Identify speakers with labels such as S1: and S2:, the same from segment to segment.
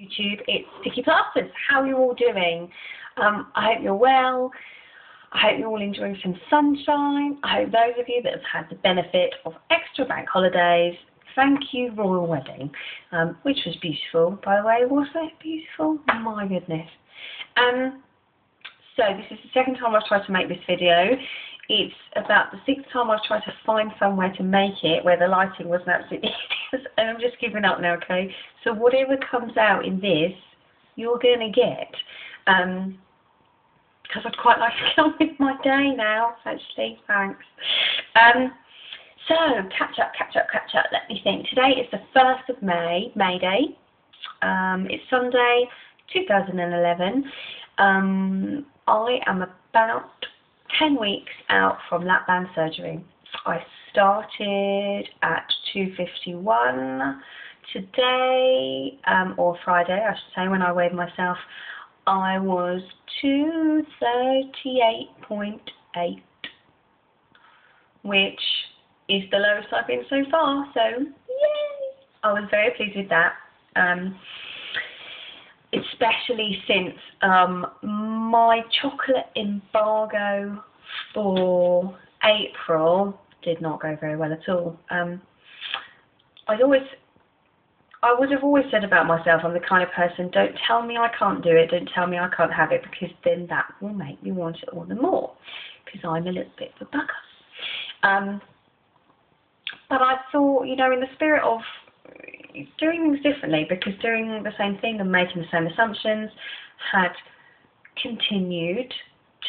S1: YouTube, it's Sticky Plasters. How are you all doing? I hope you're well. I hope you're all enjoying some sunshine. I hope those of you that have had the benefit of extra bank holidays, thank you, Royal Wedding, which was beautiful, by the way. Was it beautiful? My goodness. So this is the second time I've tried to make this video. It's about the sixth time I've tried to find somewhere to make it where the lighting wasn't absolutely hideous, and I'm just giving up now, okay? So whatever comes out in this, you're going to get. Because I'd quite like to get on with my day now, actually. Thanks. So, catch up. Let me think. Today is the 1st of May, May Day. It's Sunday, 2011. I am about 10 weeks out from Lapband surgery. I started at 2:51 today, or Friday, I should say, when I weighed myself. I was 238.8, which is the lowest I've been so far, so yay! I was very pleased with that. Especially since my chocolate embargo for April did not go very well at all. I would have always said about myself, I'm the kind of person, don't tell me I can't do it, don't tell me I can't have it, because then that will make me want it all the more, because I'm a little bit of a bugger. But I thought, you know, in the spirit of doing things differently, because doing the same thing and making the same assumptions had continued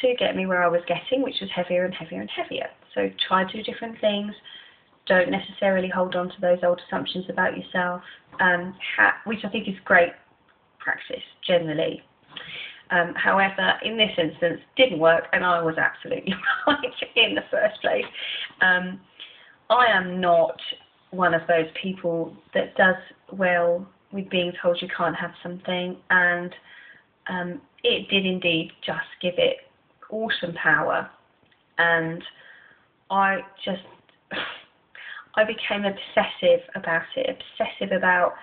S1: to get me where I was getting, which was heavier and heavier and heavier. So try to do different things. Don't necessarily hold on to those old assumptions about yourself, which I think is great practice generally. However, in this instance, didn't work, and I was absolutely right in the first place. I am not one of those people that does well with being told you can't have something, and it did indeed just give it awesome power, and I became obsessive about it, obsessive about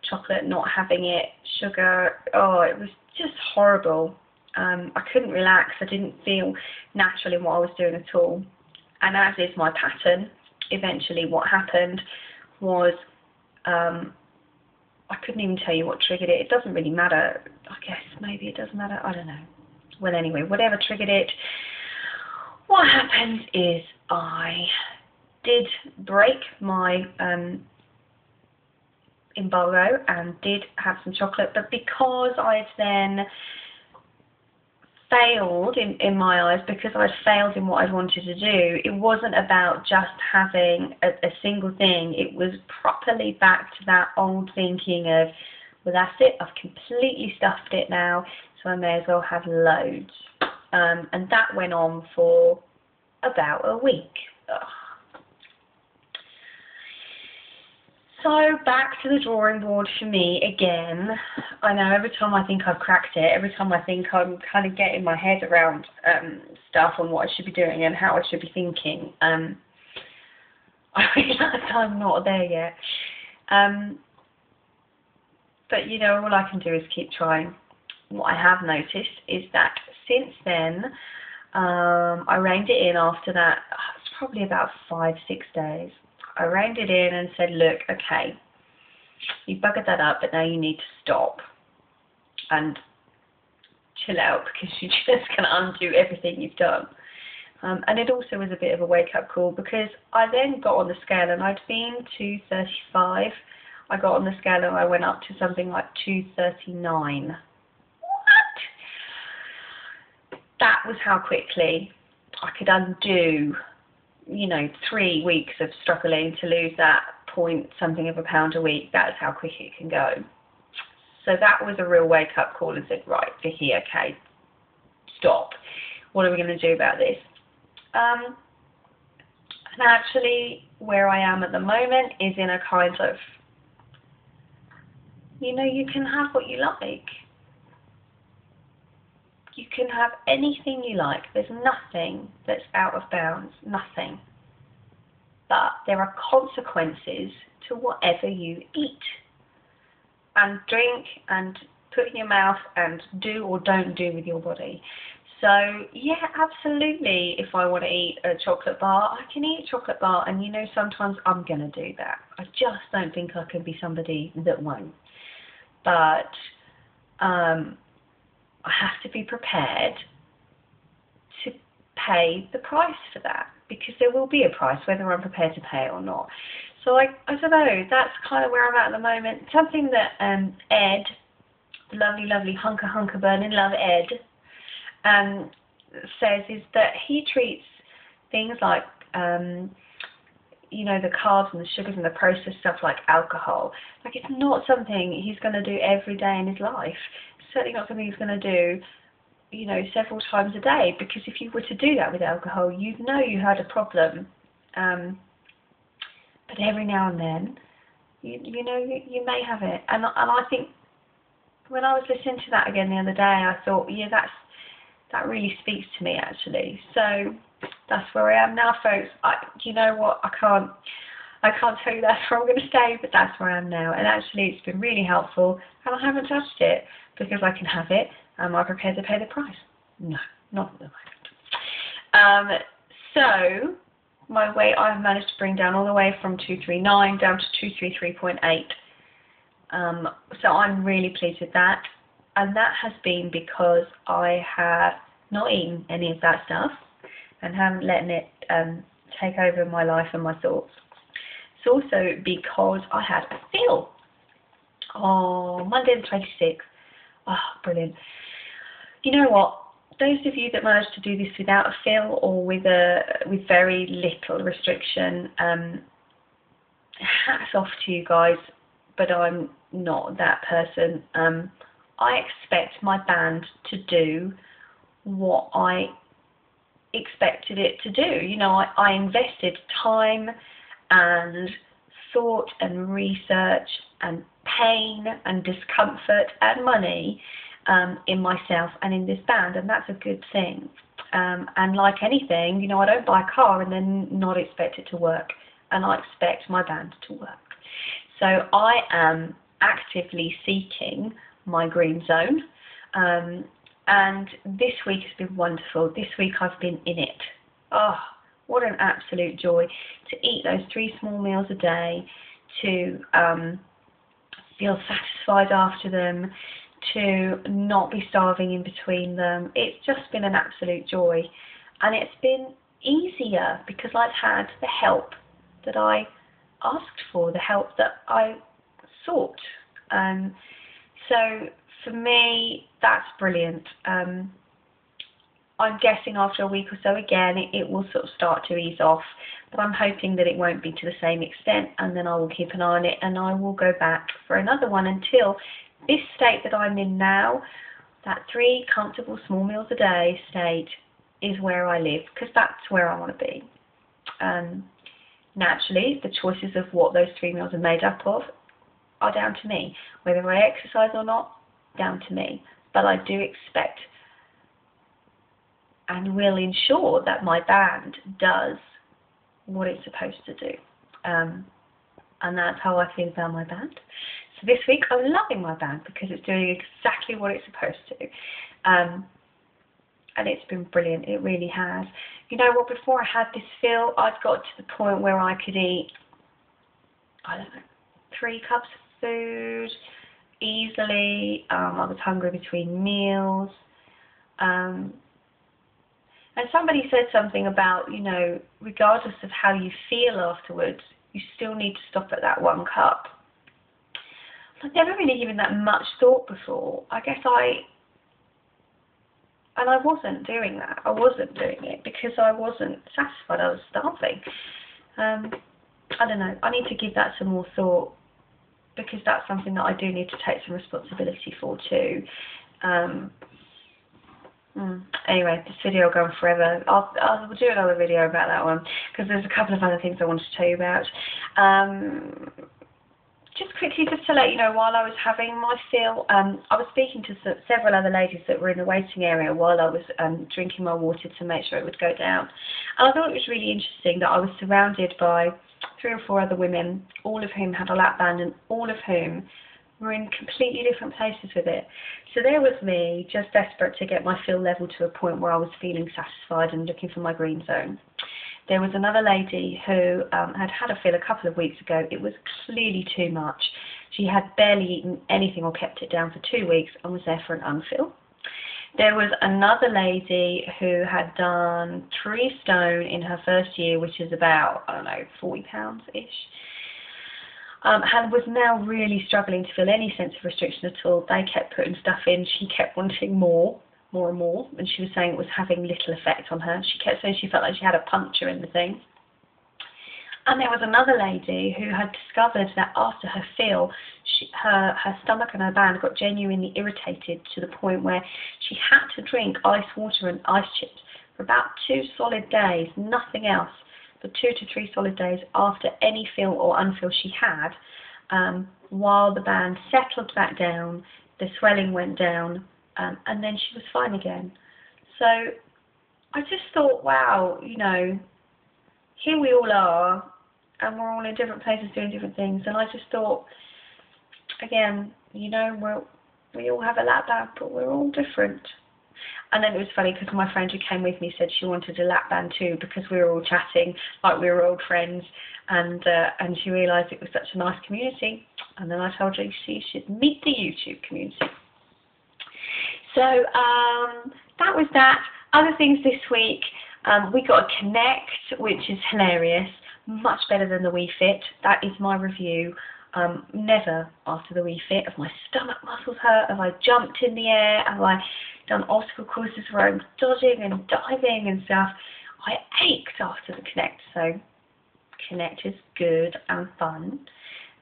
S1: chocolate, not having it, sugar. Oh, it was just horrible. I couldn't relax. I didn't feel natural in what I was doing at all. And as is my pattern, eventually what happened was I couldn't even tell you what triggered it. It doesn't really matter. I guess maybe it does matter. I don't know. Well, anyway, whatever triggered it, what happened is I did break my embargo and did have some chocolate, but because I'd then failed in my eyes, because I'd failed in what I'd wanted to do, it wasn't about just having a single thing. It was properly back to that old thinking of, well, that's it, I've completely stuffed it now, so I may as well have loads. And that went on for about a week. Ugh. So back to the drawing board for me again. I know every time I think I've cracked it, every time I think I'm kind of getting my head around stuff on what I should be doing and how I should be thinking, I realise I'm not there yet. But you know, all I can do is keep trying. What I have noticed is that since then, I reined it in after that. It's probably about 5-6 days. I reined it in and said, look, okay, you buggered that up, but now you need to stop and chill out, because you're just going to undo everything you've done. And it also was a bit of a wake-up call, because I then got on the scale and I'd been 235. I got on the scale and I went up to something like 239. What? That was how quickly I could undo, you know, 3 weeks of struggling to lose that point something of a pound a week. That's how quick it can go. So that was a real wake-up call, and said, right, Vicky, okay, stop. What are we going to do about this? And actually, where I am at the moment is in a kind of, you know, you can have what you like. You can have anything you like. There's nothing that's out of bounds, nothing. But there are consequences to whatever you eat. and drink and put in your mouth and do or don't do with your body. So yeah, absolutely, if I want to eat a chocolate bar, I can eat a chocolate bar, and you know, sometimes I'm going to do that. I just don't think I can be somebody that won't. But I have to be prepared to pay the price for that, because there will be a price whether I'm prepared to pay it or not. So I don't know, that's kind of where I'm at the moment. Something that Ed, lovely hunker burning love Ed, says is that he treats things like you know, the carbs and the sugars and the processed stuff like alcohol, like it's not something he's going to do every day in his life. It's certainly not something he's going to do, you know, several times a day, because if you were to do that with alcohol, you'd know you had a problem. But every now and then, you know, you may have it. And I think when I was listening to that again the other day, I thought, yeah, that really speaks to me, actually. So that's where I am now, folks. You know what? I can't tell you that's where I'm going to stay, but that's where I am now. And actually, it's been really helpful, and I haven't touched it because I can have it. Am I prepared to pay the price? No, not at the moment. So my weight, I've managed to bring down all the way from 239 down to 233.8. So I'm really pleased with that. And that has been because I have not eaten any of that stuff and haven't let it take over my life and my thoughts. It's also because I had a feel on Monday the 26th. Oh, brilliant. You know what? Those of you that managed to do this without a feel or with very little restriction, hats off to you guys, but I'm not that person. I expect my band to do what I expected it to do. You know, I invested time and thought and research and pain and discomfort and money in myself and in this band, and that's a good thing. And like anything, you know, I don't buy a car and then not expect it to work, and I expect my band to work. So I am actively seeking my green zone, and this week has been wonderful. This week I've been in it. Oh, what an absolute joy to eat those 3 small meals a day, to feel satisfied after them, to not be starving in between them. It's just been an absolute joy, and it's been easier because I've had the help that I asked for, the help that I sought. So for me, that's brilliant. I'm guessing after a week or so again it will sort of start to ease off, but I'm hoping that it won't be to the same extent, and then I will keep an eye on it and I will go back for another one until this state that I'm in now, that 3 comfortable small meals a day state, is where I live, because that's where I want to be. Naturally, the choices of what those 3 meals are made up of are down to me. Whether I exercise or not, down to me. But I do expect and will ensure that my band does what it's supposed to do. And that's how I feel about my band. So this week I'm loving my band because it's doing exactly what it's supposed to. And it's been brilliant, it really has. You know what, before I had this feel, I'd got to the point where I could eat, I don't know, 3 cups of food easily. I was hungry between meals. And somebody said something about, you know, regardless of how you feel afterwards, you still need to stop at that 1 cup. I've never really given that much thought before. I guess I wasn't doing that. I wasn't doing it because I wasn't satisfied. I was starving. I don't know. I need to give that some more thought, because that's something that I do need to take some responsibility for too. Anyway, this video will go on forever. I'll do another video about that one, because there's a couple of other things I wanted to tell you about. Just quickly, just to let you know, while I was having my feel, I was speaking to several other ladies that were in the waiting area while I was drinking my water to make sure it would go down. And I thought it was really interesting that I was surrounded by 3 or 4 other women, all of whom had a lap band and all of whom We're in completely different places with it. So there was me, just desperate to get my feel level to a point where I was feeling satisfied and looking for my green zone. There was another lady who had had a feel a couple of weeks ago. It was clearly too much. She had barely eaten anything or kept it down for 2 weeks and was there for an unfeel. There was another lady who had done 3 stone in her first year, which is about, I don't know, 40 pounds-ish. And was now really struggling to feel any sense of restriction at all. They kept putting stuff in. She kept wanting more and more, and she was saying it was having little effect on her. She kept saying she felt like she had a puncture in the thing. And there was another lady who had discovered that after her feel, her stomach and her band got genuinely irritated to the point where she had to drink ice water and ice chips for about 2 solid days, nothing else, for 2 to 3 solid days after any feel or unfeel she had, while the band settled back down, the swelling went down, and then she was fine again. So I just thought, wow, you know, here we all are, and we're all in different places doing different things. And I just thought, again, you know, we all have a lap band, but we're all different. And then it was funny because my friend who came with me said she wanted a lap band too, because we were all chatting like we were old friends, and she realised it was such a nice community. And then I told her she should meet the YouTube community. So that was that. Other things this week, we got a Connect, which is hilarious, much better than the Wii Fit. That is my review. Never after the Wii Fit have my stomach muscles hurt, have I jumped in the air, have I done obstacle courses where I'm dodging and diving and stuff. I ached after the Connect, so Connect is good and fun.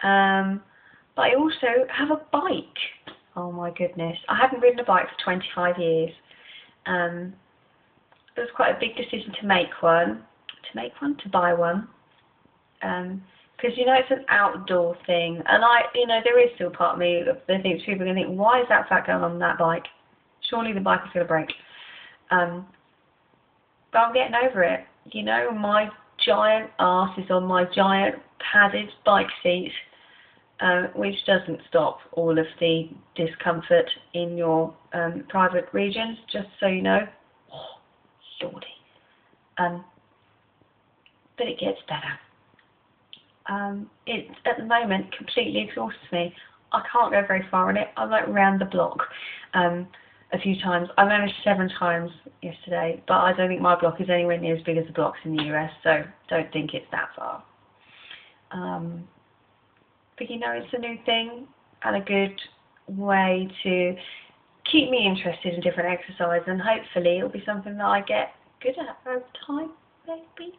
S1: But I also have a bike. Oh my goodness, I haven't ridden a bike for 25 years. It was quite a big decision to buy one. Because, you know, it's an outdoor thing, and there is still part of me that thinks people are going to think, why is that fat girl on that bike? Surely the bike is going to break. But I'm getting over it. You know, my giant arse is on my giant padded bike seat, which doesn't stop all of the discomfort in your private regions, just so you know. Oh, lordy. But it gets better. It, at the moment, completely exhausts me. I can't go very far on it. I'm like round the block a few times. I managed 7 times yesterday, but I don't think my block is anywhere near as big as the blocks in the US, so don't think it's that far. But you know, it's a new thing and a good way to keep me interested in different exercise, and hopefully it'll be something that I get good at over time, maybe.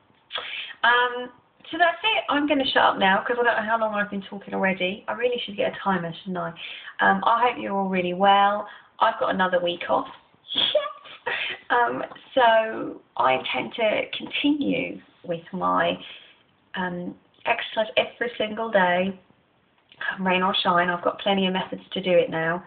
S1: So that's it. I'm going to shut up now because I don't know how long I've been talking already. I really should get a timer, shouldn't I? I hope you're all really well. I've got another week off. So I intend to continue with my exercise every single day, rain or shine. I've got plenty of methods to do it now.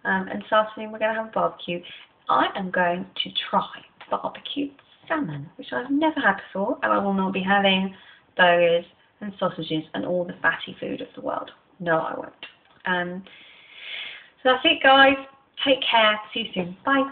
S1: And this afternoon we're going to have a barbecue. I am going to try barbecue salmon, which I've never had before, and I will not be having burgers and sausages and all the fatty food of the world. No, I won't. So that's it, guys. Take care. See you soon. Bye.